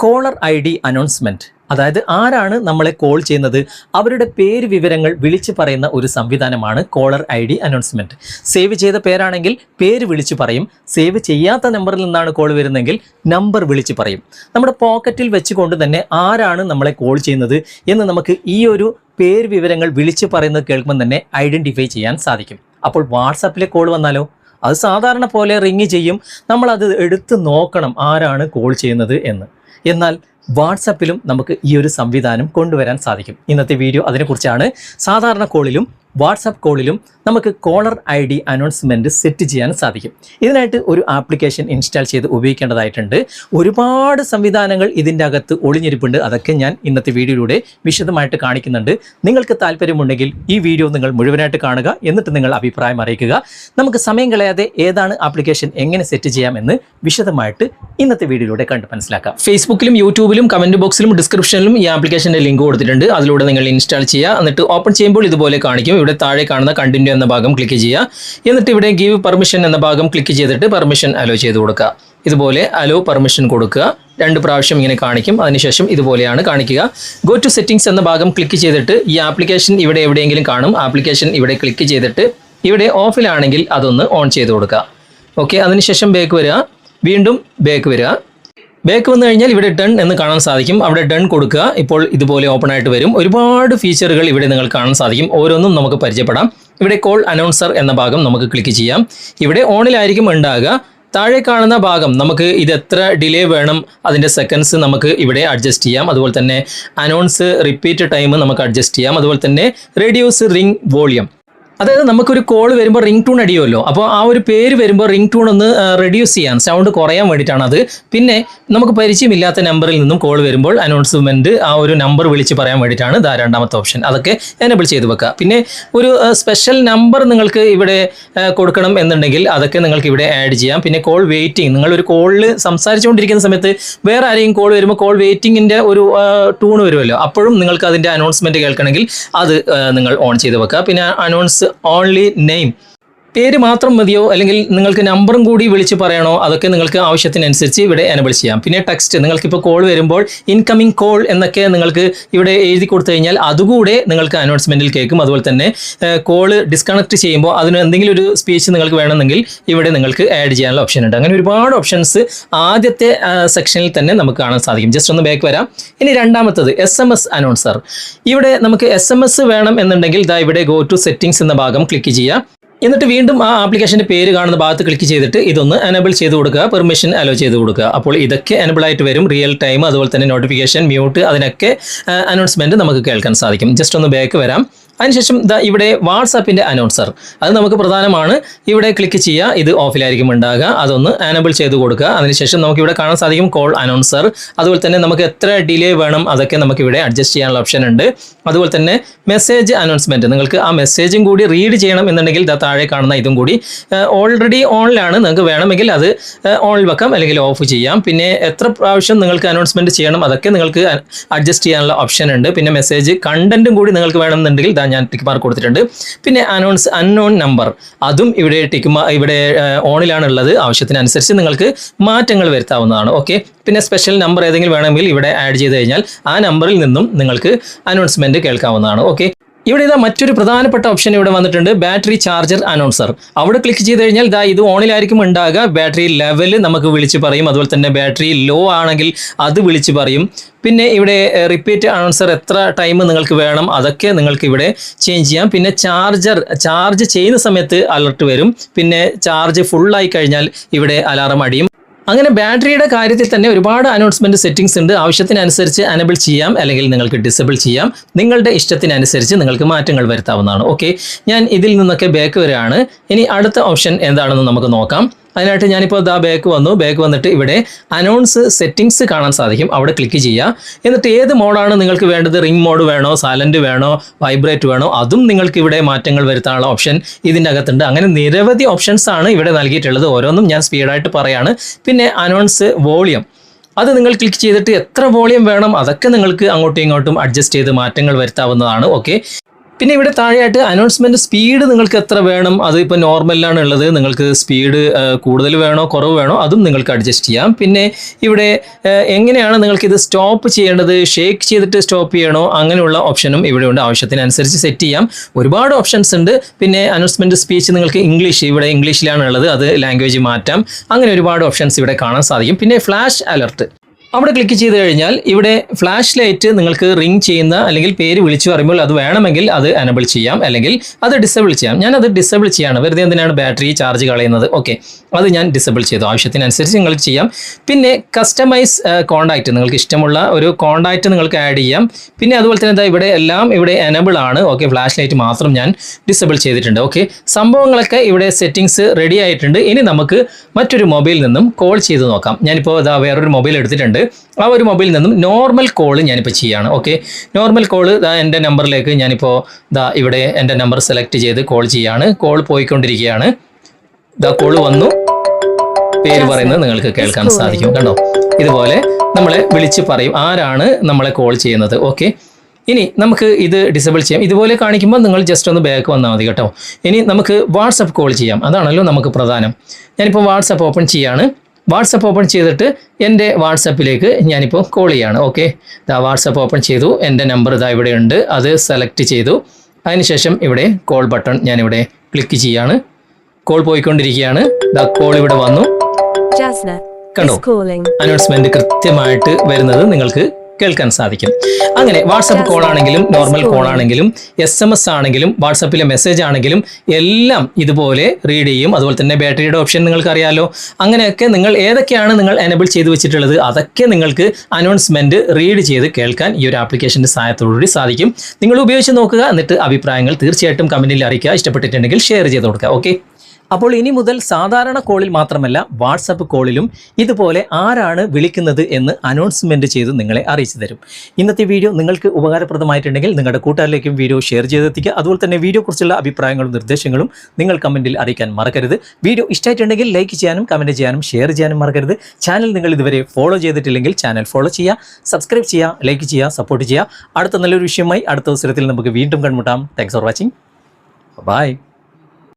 Collar I D announcement, അതായത് ആരാണ് നമ്മളെ കോൾ ചെയ്യുന്നത് അവരുടെ പേര് വിവരങ്ങൾ വിളിച്ചു പറയുന്ന ഒരു സംവിധാനമാണ് collar I D announcement. Save ചെയ്ത പേരാണെങ്കിൽ പേര് വിളിച്ചു പറയും, സേവ് ചെയ്യാത്ത നമ്പറിൽ നിന്നാണ് കോൾ വരുന്നതെങ്കിൽ നമ്പർ വിളിച്ചു പറയും. നമ്മുടെ പോക്കറ്റിൽ വെച്ചുകൊണ്ട് തന്നെ ആരാണ് നമ്മളെ കോൾ ചെയ്യുന്നത് എന്ന് നമുക്ക് ഈ ഒരു പേര് വിവരങ്ങൾ വിളിച്ചു പറയുന്നത് കേൾക്കുമ്പോൾ തന്നെ ഐഡൻറ്റിഫൈ ചെയ്യാൻ സാധിക്കും. അപ്പോൾ വാട്സാപ്പിലെ കോൾ വന്നാലോ, അത് സാധാരണ പോലെ റിങ് ചെയ്യും, നമ്മളത് എടുത്ത് നോക്കണം ആരാണ് കോൾ ചെയ്യുന്നത് എന്ന്. എന്നാൽ വാട്സാപ്പിലും നമുക്ക് ഈ ഒരു സംവിധാനം കൊണ്ടുവരാൻ സാധിക്കും. ഇന്നത്തെ വീഡിയോ അതിനെക്കുറിച്ചാണ്. സാധാരണ കോളിലും വാട്സാപ്പ് കോളിലും നമുക്ക് collar I D announcement set ചെയ്യാൻ സാധിക്കും. ഇതിനായിട്ട് ഒരു ആപ്ലിക്കേഷൻ ഇൻസ്റ്റാൾ ചെയ്ത് ഉപയോഗിക്കേണ്ടതായിട്ടുണ്ട്. ഒരുപാട് സംവിധാനങ്ങൾ ഇതിൻ്റെ അകത്ത് ഒളിഞ്ഞിരിപ്പുണ്ട്. അതൊക്കെ ഞാൻ ഇന്നത്തെ വീഡിയോയിലൂടെ വിശദമായിട്ട് കാണിക്കുന്നുണ്ട്. നിങ്ങൾക്ക് താല്പര്യമുണ്ടെങ്കിൽ ഈ വീഡിയോ നിങ്ങൾ മുഴുവനായിട്ട് കാണുക, എന്നിട്ട് നിങ്ങൾ അഭിപ്രായം അറിയിക്കുക. നമുക്ക് സമയം കളയാതെ ഏതാണ് ആപ്ലിക്കേഷൻ എങ്ങനെ സെറ്റ് ചെയ്യാമെന്ന് വിശദമായിട്ട് ഇന്നത്തെ വീഡിയോയിലൂടെ കണ്ട് മനസ്സിലാക്കാം. ഫേസ്ബുക്കിലും യൂട്യൂബിലും കമൻറ്റ് ബോക്സിലും ഡിസ്ക്രിപ്ഷനിലും ഈ ആപ്ലിക്കേഷൻ്റെ ലിങ്ക് കൊടുത്തിട്ടുണ്ട്. അതിലൂടെ നിങ്ങൾ ഇൻസ്റ്റാൾ ചെയ്യുക. എന്നിട്ട് ഓപ്പൺ ചെയ്യുമ്പോൾ ഇതുപോലെ കാണിക്കും. ഇവിടെ താഴെ കാണുന്ന കണ്ടിന്യൂ എന്ന ഭാഗം ക്ലിക്ക് ചെയ്യുക. എന്നിട്ട് ഇവിടെ ഗീവ് പെർമിഷൻ എന്ന ഭാഗം ക്ലിക്ക് ചെയ്തിട്ട് പെർമിഷൻ അലോ ചെയ്ത് കൊടുക്കുക. ഇതുപോലെ അലോ പെർമിഷൻ കൊടുക്കുക. 2 പ്രാവശ്യം ഇങ്ങനെ കാണിക്കും. അതിനുശേഷം ഇതുപോലെയാണ് കാണിക്കുക. ഗോ ടു സെറ്റിംഗ്സ് എന്ന ഭാഗം ക്ലിക്ക് ചെയ്തിട്ട് ഈ ആപ്ലിക്കേഷൻ ഇവിടെ എവിടെയെങ്കിലും കാണും. ആപ്ലിക്കേഷൻ ഇവിടെ ക്ലിക്ക് ചെയ്തിട്ട് ഇവിടെ ഓഫിലാണെങ്കിൽ അതൊന്ന് ഓൺ ചെയ്ത് കൊടുക്കുക. ഓക്കെ, അതിനുശേഷം ബാക്ക് വരിക, വീണ്ടും ബാക്ക് വരിക. ബാക്ക് വന്നു കഴിഞ്ഞാൽ ഇവിടെ ഡൺ എന്ന് കാണാൻ സാധിക്കും. അവിടെ ഡൺ കൊടുക്കുക. ഇപ്പോൾ ഇതുപോലെ ഓപ്പൺ ആയിട്ട് വരും. ഒരുപാട് ഫീച്ചറുകൾ ഇവിടെ നിങ്ങൾ കാണാൻ സാധിക്കും. ഓരോന്നും നമുക്ക് പരിചയപ്പെടാം. ഇവിടെ കോൾ അനൗൺസർ എന്ന ഭാഗം നമുക്ക് ക്ലിക്ക് ചെയ്യാം. ഇവിടെ ഓണിലായിരിക്കും ഉണ്ടാകുക. താഴെ കാണുന്ന ഭാഗം നമുക്ക് ഇത് എത്ര ഡിലേ വേണം, അതിൻ്റെ സെക്കൻഡ്സ് നമുക്ക് ഇവിടെ അഡ്ജസ്റ്റ് ചെയ്യാം. അതുപോലെ തന്നെ അനൗൺസ് റിപ്പീറ്റ് ടൈം നമുക്ക് അഡ്ജസ്റ്റ് ചെയ്യാം. അതുപോലെ തന്നെ റേഡിയോസ് റിംഗ് വോളിയം, അതായത് നമുക്കൊരു കോൾ വരുമ്പോൾ റിംഗ് ടൂൺ അടിയുമല്ലോ. അപ്പോൾ ആ ഒരു പേര് വരുമ്പോൾ റിംഗ് ടൂൺ ഒന്ന് റെഡ്യൂസ് ചെയ്യാൻ, സൗണ്ട് കുറയാൻ വേണ്ടിയിട്ടാണ് അത്. പിന്നെ നമുക്ക് പരിചയമില്ലാത്ത നമ്പറിൽ നിന്നും കോൾ വരുമ്പോൾ അനൗൺസ്മെൻറ്റ് ആ ഒരു നമ്പർ വിളിച്ച് പറയാൻ വേണ്ടിയിട്ടാണ് രണ്ടാമത്തെ ഓപ്ഷൻ. അതൊക്കെ എനേബിൾ ചെയ്ത് വെക്കുക. പിന്നെ ഒരു സ്പെഷ്യൽ നമ്പർ നിങ്ങൾക്ക് ഇവിടെ കൊടുക്കണം എന്നുണ്ടെങ്കിൽ അതൊക്കെ നിങ്ങൾക്ക് ഇവിടെ ആഡ് ചെയ്യാം. പിന്നെ കോൾ വെയിറ്റിംഗ്, നിങ്ങളൊരു കോളിൽ സംസാരിച്ചുകൊണ്ടിരിക്കുന്ന സമയത്ത് വേറെ ആരെങ്കിലും കോൾ വരുമ്പോൾ കോൾ വെയിറ്റിങ്ങിൻ്റെ ഒരു ടൂൺ വരുമല്ലോ, അപ്പോഴും നിങ്ങൾക്ക് അതിൻ്റെ അനൗൺസ്മെൻറ്റ് കേൾക്കണമെങ്കിൽ അത് നിങ്ങൾ ഓൺ ചെയ്ത് വെക്കുക. പിന്നെ അനൗൺസ് ഓൺലി നെയിം, പേര് മാത്രം മതിയോ അല്ലെങ്കിൽ നിങ്ങൾക്ക് നമ്പറും കൂടി വിളിച്ച് പറയണോ, അതൊക്കെ നിങ്ങൾക്ക് ആവശ്യത്തിനനുസരിച്ച് ഇവിടെ എനേബിൾ ചെയ്യാം. പിന്നെ ടെക്സ്റ്റ്, നിങ്ങൾക്കിപ്പോൾ കോൾ വരുമ്പോൾ ഇൻകമിംഗ് കോൾ എന്നൊക്കെ നിങ്ങൾക്ക് ഇവിടെ എഴുതി കൊടുത്തു കഴിഞ്ഞാൽ അതുകൂടെ നിങ്ങൾക്ക് അനൗൺസ്മെൻറ്റിൽ കേൾക്കും. അതുപോലെ തന്നെ കോള് ഡിസ്കണക്ട് ചെയ്യുമ്പോൾ അതിന് എന്തെങ്കിലും ഒരു സ്പീച്ച് നിങ്ങൾക്ക് വേണമെങ്കിൽ ഇവിടെ നിങ്ങൾക്ക് ആഡ് ചെയ്യാനുള്ള ഓപ്ഷൻ ഉണ്ട്. അങ്ങനെ ഒരുപാട് ഓപ്ഷൻസ് ആദ്യത്തെ സെക്ഷനിൽ തന്നെ നമുക്ക് കാണാൻ സാധിക്കും. ജസ്റ്റ് ഒന്ന് ബാക്ക് വരാം. ഇനി രണ്ടാമത്തത് SMS അനൗൺസർ. ഇവിടെ നമുക്ക് SMS വേണം എന്നുണ്ടെങ്കിൽ ഇവിടെ ഗോ ടു സെറ്റിംഗ്സ് എന്ന ഭാഗം ക്ലിക്ക് ചെയ്യുക. എന്നിട്ട് വീണ്ടും ആ ആപ്ലിക്കേഷൻ്റെ പേര് കാണുന്ന ഭാഗത്ത് ക്ലിക്ക് ചെയ്തിട്ട് ഇതൊന്ന് എനേബിൾ ചെയ്ത് കൊടുക്കുക, പെർമിഷൻ അലോ ചെയ്ത് കൊടുക്കുക. അപ്പോൾ ഇതൊക്കെ എനേബിൾ ആയിട്ട് വരും. റിയൽ ടൈം, അതുപോലെ തന്നെ നോട്ടിഫിക്കേഷൻ, മ്യൂട്ട്, അതിനൊക്കെ അനൗൺസ്മെൻറ്റ് നമുക്ക് കേൾക്കാൻ സാധിക്കും. ജസ്റ്റ് ഒന്ന് ബാക്ക് വരാം. അതിനുശേഷം ഇവിടെ വാട്സാപ്പിൻ്റെ അനൗൺസർ, അത് നമുക്ക് പ്രധാനമാണ്. ഇവിടെ ക്ലിക്ക് ചെയ്യുക, ഇത് ഓഫിലായിരിക്കും ഉണ്ടാകുക, അതൊന്ന് എനേബിൾ ചെയ്ത് കൊടുക്കുക. അതിനുശേഷം നമുക്ക് ഇവിടെ കാണാൻ സാധിക്കും കോൾ അനൗൺസർ. അതുപോലെ തന്നെ നമുക്ക് എത്ര ഡിലേ വേണം അതൊക്കെ നമുക്ക് ഇവിടെ അഡ്ജസ്റ്റ് ചെയ്യാനുള്ള ഓപ്ഷൻ ഉണ്ട്. അതുപോലെ തന്നെ മെസ്സേജ് അനൗൺസ്മെൻറ്റ്, നിങ്ങൾക്ക് ആ മെസ്സേജും കൂടി റീഡ് ചെയ്യണം എന്നുണ്ടെങ്കിൽ താഴെ കാണുന്ന ഇതും കൂടി ഓൾറെഡി ഓണിലാണ്, നിങ്ങൾക്ക് വേണമെങ്കിൽ അത് ഓണിൽ വെക്കാം അല്ലെങ്കിൽ ഓഫ് ചെയ്യാം. പിന്നെ എത്ര പ്രാവശ്യം നിങ്ങൾക്ക് അനൗൺസ്മെൻറ്റ് ചെയ്യണം അതൊക്കെ നിങ്ങൾക്ക് അഡ്ജസ്റ്റ് ചെയ്യാനുള്ള ഓപ്ഷൻ ഉണ്ട്. പിന്നെ മെസ്സേജ് കണ്ടന്റും കൂടി നിങ്ങൾക്ക് വേണമെന്നുണ്ടെങ്കിൽ ഞാൻ ടിക്ക് മാർക്ക് കൊടുത്തിട്ടുണ്ട്. പിന്നെ അനൗൺസ് അൺനോൺ നമ്പർ, അതും ഇവിടെ ഇവിടെ ഓണിലാണുള്ളത്. ആവശ്യത്തിനനുസരിച്ച് നിങ്ങൾക്ക് മാറ്റങ്ങൾ വരുത്താവുന്നതാണ്. ഓക്കെ, പിന്നെ സ്പെഷ്യൽ നമ്പർ ഏതെങ്കിലും വേണമെങ്കിൽ ഇവിടെ ആഡ് ചെയ്ത് കഴിഞ്ഞാൽ ആ നമ്പറിൽ നിന്നും നിങ്ങൾക്ക് അനൗൺസ്മെൻറ്റ് കേൾക്കാവുന്നതാണ്. ഓക്കെ, ഇവിടെ മറ്റൊരു പ്രധാനപ്പെട്ട ഓപ്ഷൻ ഇവിടെ വന്നിട്ടുണ്ട്, ബാറ്ററി ചാർജർ അനൗൺസർ. അവിടെ ക്ലിക്ക് ചെയ്ത് കഴിഞ്ഞാൽ ഇത് ഓണിലായിരിക്കും ഉണ്ടാകുക. ബാറ്ററി ലെവൽ നമുക്ക് വിളിച്ച് പറയും. അതുപോലെ തന്നെ ബാറ്ററി ലോ ആണെങ്കിൽ അത് വിളിച്ച് പറയും. പിന്നെ ഇവിടെ റിപ്പീറ്റ് അനൗൺസർ എത്ര ടൈം നിങ്ങൾക്ക് വേണം അതൊക്കെ നിങ്ങൾക്ക് ഇവിടെ ചേഞ്ച് ചെയ്യാം. പിന്നെ ചാർജ് ചെയ്യുന്ന സമയത്ത് അലർട്ട് വരും. പിന്നെ ചാർജ് ഫുള്ളായി കഴിഞ്ഞാൽ ഇവിടെ അലാറം അടിയും. അങ്ങനെ ബാറ്ററിയുടെ കാര്യത്തിൽ തന്നെ ഒരുപാട് അനൗൺസ്മെൻറ്റ് സെറ്റിംഗ്സ് ഉണ്ട്. ആവശ്യത്തിനനുസരിച്ച് എനേബിൾ ചെയ്യാം അല്ലെങ്കിൽ നിങ്ങൾക്ക് ഡിസേബിൾ ചെയ്യാം. നിങ്ങളുടെ ഇഷ്ടത്തിനനുസരിച്ച് നിങ്ങൾക്ക് മാറ്റങ്ങൾ വരുത്താവുന്നതാണ്. ഓക്കെ, ഞാൻ ഇതിൽ നിന്നൊക്കെ ബാക്ക് വരികയാണ്. ഇനി അടുത്ത ഓപ്ഷൻ എന്താണെന്ന് നമുക്ക് നോക്കാം. അതിനായിട്ട് ഞാനിപ്പോൾ ബാക്ക് വന്നു. ബാക്ക് വന്നിട്ട് ഇവിടെ അനൗൺസ് സെറ്റിംഗ്സ് കാണാൻ സാധിക്കും. അവിടെ ക്ലിക്ക് ചെയ്യുക. എന്നിട്ട് ഏത് മോഡാണ് നിങ്ങൾക്ക് വേണ്ടത്, റിംഗ് മോഡ് വേണോ, സൈലൻറ്റ് വേണോ, വൈബ്രേറ്റ് വേണോ, അതും നിങ്ങൾക്ക് ഇവിടെ മാറ്റങ്ങൾ വരുത്താനുള്ള ഓപ്ഷൻ ഇതിൻ്റെ അകത്തുണ്ട്. അങ്ങനെ നിരവധി ഓപ്ഷൻസ് ആണ് ഇവിടെ നൽകിയിട്ടുള്ളത്. ഓരോന്നും ഞാൻ സ്പീഡായിട്ട് പറയാണ്. പിന്നെ അനൗൺസ് വോളിയം, അത് നിങ്ങൾ ക്ലിക്ക് ചെയ്തിട്ട് എത്ര വോളിയം വേണം അതൊക്കെ നിങ്ങൾക്ക് അങ്ങോട്ടും ഇങ്ങോട്ടും അഡ്ജസ്റ്റ് ചെയ്ത് മാറ്റങ്ങൾ വരുത്താവുന്നതാണ്. ഓക്കെ, പിന്നെ ഇവിടെ താഴെയായിട്ട് അനൗൺസ്മെൻറ്റ് സ്പീഡ് നിങ്ങൾക്ക് എത്ര വേണം, അത് ഇപ്പോൾ നോർമലിലാണ് ഉള്ളത്. നിങ്ങൾക്ക് സ്പീഡ് കൂടുതൽ വേണോ കുറവ് വേണോ അതും നിങ്ങൾക്ക് അഡ്ജസ്റ്റ് ചെയ്യാം. പിന്നെ ഇവിടെ എങ്ങനെയാണ് നിങ്ങൾക്കിത് സ്റ്റോപ്പ് ചെയ്യേണ്ടത്, ഷേക്ക് ചെയ്തിട്ട് സ്റ്റോപ്പ് ചെയ്യണോ, അങ്ങനെയുള്ള ഓപ്ഷനും ഇവിടെ ഉണ്ട്. ആവശ്യത്തിനനുസരിച്ച് സെറ്റ് ചെയ്യാം. ഒരുപാട് ഓപ്ഷൻസ് ഉണ്ട്. പിന്നെ അനൗൺസ്മെൻറ്റ് സ്പീച്ച് നിങ്ങൾക്ക് ഇവിടെ ഇംഗ്ലീഷിലാണ് ഉള്ളത്, അത് ലാംഗ്വേജ് മാറ്റാം. അങ്ങനെ ഒരുപാട് ഓപ്ഷൻസ് ഇവിടെ കാണാൻ സാധിക്കും. പിന്നെ ഫ്ലാഷ് അലർട്ട് അവിടെ ക്ലിക്ക് ചെയ്ത് കഴിഞ്ഞാൽ ഇവിടെ ഫ്ലാഷ് ലൈറ്റ് നിങ്ങൾക്ക് റിംഗ് ചെയ്യുന്ന അല്ലെങ്കിൽ പേര് വിളിച്ചു പറയുമ്പോൾ അത് വേണമെങ്കിൽ അത് എനബിൾ ചെയ്യാം, അല്ലെങ്കിൽ അത് ഡിസേബിൾ ചെയ്യാം. ഞാനത് ഡിസേബിൾ ചെയ്യാണ്. വെറുതെ എന്തിനാണ് ബാറ്ററി ചാർജ് കളയുന്നത്. ഓക്കെ, അത് ഞാൻ ഡിസേബിൾ ചെയ്തു. ആവശ്യത്തിനനുസരിച്ച് നിങ്ങൾക്ക് ചെയ്യാം. പിന്നെ കസ്റ്റമൈസ് കോൺടാക്റ്റ്, നിങ്ങൾക്ക് ഇഷ്ടമുള്ള ഒരു കോൺടാക്റ്റ് നിങ്ങൾക്ക് ആഡ് ചെയ്യാം. പിന്നെ അതുപോലെ തന്നെ ഇവിടെ എല്ലാം ഇവിടെ എനബിൾ ആണ്. ഓക്കെ, ഫ്ലാഷ് ലൈറ്റ് മാത്രം ഞാൻ ഡിസേബിൾ ചെയ്തിട്ടുണ്ട്. ഓക്കെ, സംഭവങ്ങളൊക്കെ ഇവിടെ സെറ്റിങ്സ് റെഡി ആയിട്ടുണ്ട്. ഇനി നമുക്ക് മറ്റൊരു മൊബൈലിൽ നിന്നും കോൾ ചെയ്ത് നോക്കാം. ഞാനിപ്പോൾ വേറൊരു മൊബൈൽ എടുത്തിട്ടുണ്ട്. ആ ഒരു മൊബൈലിൽ നിന്നും നോർമൽ കോൾ ഞാനിപ്പോൾ ചെയ്യുകയാണ്. ഓക്കെ, നോർമൽ കോൾ എൻ്റെ നമ്പറിലേക്ക് ഞാനിപ്പോൾ ഇവിടെ എൻ്റെ നമ്പർ സെലക്ട് ചെയ്ത് കോൾ ചെയ്യുകയാണ്. കോൾ പോയിക്കൊണ്ടിരിക്കുകയാണ്. കോൾ വന്നു. പേര് പറയുന്നത് നിങ്ങൾക്ക് കേൾക്കാൻ സാധിക്കും. കണ്ടോ, ഇതുപോലെ നമ്മളെ വിളിച്ച് പറയും ആരാണ് നമ്മളെ കോൾ ചെയ്യുന്നത്. ഓക്കെ, ഇനി നമുക്ക് ഇത് ഡിസേബിൾ ചെയ്യാം. ഇതുപോലെ കാണിക്കുമ്പോൾ നിങ്ങൾ ജസ്റ്റ് ഒന്ന് ബാക്ക് വന്നാൽ മതി കേട്ടോ. ഇനി നമുക്ക് വാട്സപ്പ് കോൾ ചെയ്യാം. അതാണല്ലോ നമുക്ക് പ്രധാനം. ഞാനിപ്പോൾ വാട്സപ്പ് ഓപ്പൺ ചെയ്യാണ്. വാട്സപ്പ് ഓപ്പൺ ചെയ്തിട്ട് എൻ്റെ വാട്സപ്പിലേക്ക് ഞാനിപ്പോൾ കോൾ ചെയ്യാണ്. ഓക്കെ, വാട്സപ്പ് ഓപ്പൺ ചെയ്തു. എൻ്റെ നമ്പർ ഇവിടെ ഉണ്ട്, അത് സെലക്ട് ചെയ്തു. അതിനുശേഷം ഇവിടെ കോൾ ബട്ടൺ ഞാനിവിടെ ക്ലിക്ക് ചെയ്യാണ്. കോൾ പോയിക്കൊണ്ടിരിക്കുകയാണ്. കോൾ ഇവിടെ വന്നു. കണ്ടോ, അനൗൺസ്മെന്റ് കൃത്യമായിട്ട് വരുന്നത് നിങ്ങൾക്ക് കേൾക്കാൻ സാധിക്കും. അങ്ങനെ വാട്സപ്പ് കോൾ ആണെങ്കിലും നോർമൽ കോൾ ആണെങ്കിലും SMS ആണെങ്കിലും വാട്സപ്പിലെ മെസ്സേജ് ആണെങ്കിലും എല്ലാം ഇതുപോലെ റീഡ് ചെയ്യും. അതുപോലെ തന്നെ ബാറ്ററിയുടെ ഓപ്ഷൻ നിങ്ങൾക്ക് അറിയാമല്ലോ. അങ്ങനെയൊക്കെ നിങ്ങൾ ഏതൊക്കെയാണ് നിങ്ങൾ എനേബിൾ ചെയ്ത് വെച്ചിട്ടുള്ളത് അതൊക്കെ നിങ്ങൾക്ക് അനൗൺസ്മെന്റ് റീഡ് ചെയ്ത് കേൾക്കാൻ ഈ ഒരു ആപ്ലിക്കേഷൻ്റെ സഹായത്തോടുകൂടി സാധിക്കും. നിങ്ങൾ ഉപയോഗിച്ച് നോക്കുക. എന്നിട്ട് അഭിപ്രായങ്ങൾ തീർച്ചയായിട്ടും കമൻറ്റിൽ അറിയിക്കുക. ഇഷ്ടപ്പെട്ടിട്ടുണ്ടെങ്കിൽ ഷെയർ ചെയ്ത് കൊടുക്കുക. ഓക്കെ, അപ്പോൾ ഇനി മുതൽ സാധാരണ കോളിൽ മാത്രമല്ല വാട്സപ്പ് കോളിലും ഇതുപോലെ ആരാണ് വിളിക്കുന്നത് എന്ന് അനൗൺസ്മെൻറ്റ് ചെയ്ത് നിങ്ങളെ അറിയിച്ചു തരും. ഇന്നത്തെ വീഡിയോ നിങ്ങൾക്ക് ഉപകാരപ്രദമായിട്ടുണ്ടെങ്കിൽ നിങ്ങളുടെ കൂട്ടുകാരിലേക്കും വീഡിയോ ഷെയർ ചെയ്തെത്തിക്കുക. അതുപോലെ തന്നെ വീഡിയോയെക്കുറിച്ചുള്ള അഭിപ്രായങ്ങളും നിർദ്ദേശങ്ങളും നിങ്ങൾ കമൻറ്റിൽ അറിയിക്കാൻ മറക്കരുത്. വീഡിയോ ഇഷ്ടമായിട്ടുണ്ടെങ്കിൽ ലൈക്ക് ചെയ്യാനും കമൻറ്റ് ചെയ്യാനും ഷെയർ ചെയ്യാനും മറക്കരുത്. ചാനൽ നിങ്ങൾ ഇതുവരെ ഫോളോ ചെയ്തിട്ടില്ലെങ്കിൽ ചാനൽ ഫോളോ ചെയ്യുക, സബ്സ്ക്രൈബ് ചെയ്യുക, ലൈക്ക് ചെയ്യുക, സപ്പോർട്ട് ചെയ്യുക. അടുത്ത നല്ലൊരു വിഷയമായി അടുത്ത അവസരത്തിൽ നമുക്ക് വീണ്ടും കണ്ടുമുട്ടാം. Thanks for watching. ബൈ.